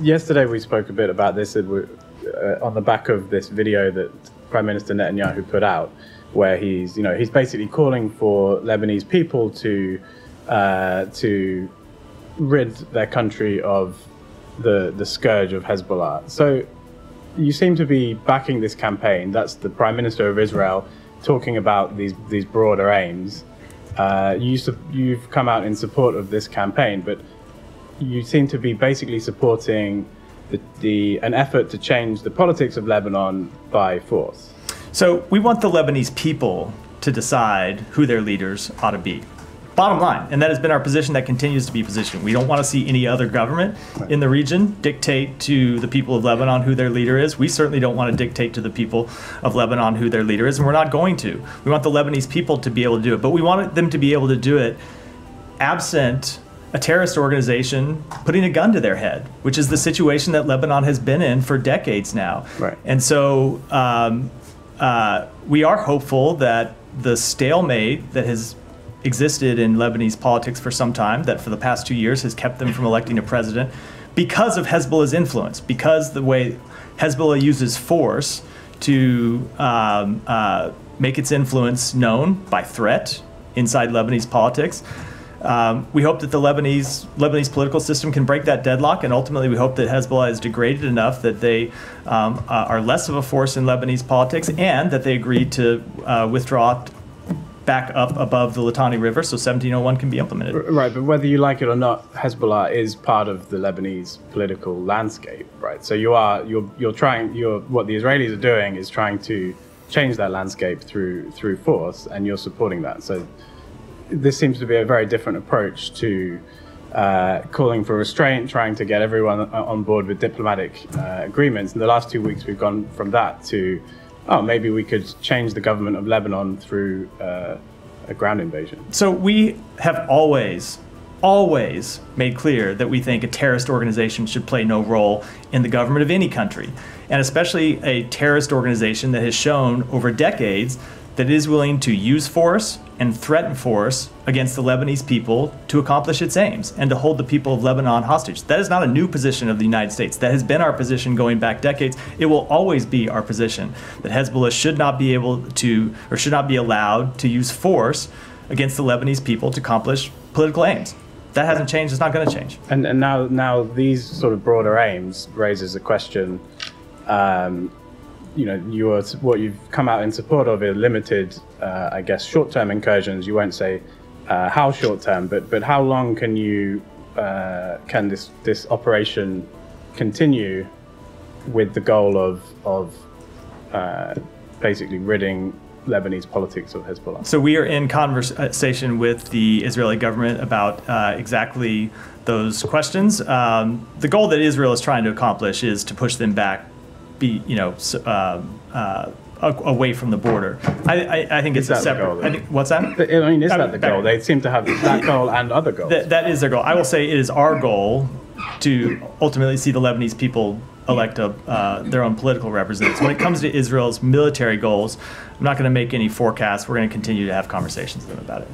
yesterday we spoke a bit about this on the back of this video that Prime Minister Netanyahu put out, where he's basically calling for Lebanese people to rid their country of the scourge of Hezbollah. So you seem to be backing this campaign. That's the Prime Minister of Israel talking about these broader aims. You've come out in support of this campaign, but you seem to be basically supporting an effort to change the politics of Lebanon by force. So we want the Lebanese people to decide who their leaders ought to be. Bottom line, and that has been our position, that continues to be position. We don't want to see any other government in the region dictate to the people of Lebanon who their leader is. We certainly don't want to dictate to the people of Lebanon who their leader is, and we're not going to. We want the Lebanese people to be able to do it, but we want them to be able to do it absent a terrorist organization putting a gun to their head, which is the situation that Lebanon has been in for decades now. Right. And so we are hopeful that the stalemate that has existed in Lebanese politics for some time, that for the past 2 years has kept them from electing a president, because of Hezbollah's influence, because the way Hezbollah uses force to make its influence known by threat inside Lebanese politics. We hope that the Lebanese political system can break that deadlock, and ultimately we hope that Hezbollah is degraded enough that they are less of a force in Lebanese politics, and that they agree to withdraw back up above the Litani River so 1701 can be implemented. Right, but whether you like it or not, Hezbollah is part of the Lebanese political landscape, right? So what the Israelis are doing is trying to change that landscape through force, and you're supporting that. So this seems to be a very different approach to calling for restraint, trying to get everyone on board with diplomatic agreements. In the last 2 weeks, we've gone from that to, maybe we could change the government of Lebanon through a ground invasion. So we have always made clear that we think a terrorist organization should play no role in the government of any country, and especially a terrorist organization that has shown over decades that it is willing to use force and threaten force against the Lebanese people to accomplish its aims and to hold the people of Lebanon hostage. That is not a new position of the United States. That has been our position going back decades. It will always be our position that Hezbollah should not be able to, or should not be allowed to, use force against the Lebanese people to accomplish political aims. That hasn't changed. It's not going to change. And now these sort of broader aims raises a question. What you've come out in support of is limited, I guess, short-term incursions. You won't say how short-term, but how long can this operation continue with the goal of basically ridding Lebanese politics of Hezbollah? So we are in conversation with the Israeli government about exactly those questions. The goal that Israel is trying to accomplish is to push them back, away from the border. I think it's a separate. What's that? I mean, is that the goal? They seem to have that goal and other goals. That is their goal. I will say it is our goal to ultimately see the Lebanese people elect their own political representatives. When it comes to Israel's military goals, I'm not going to make any forecasts. We're going to continue to have conversations with them about it.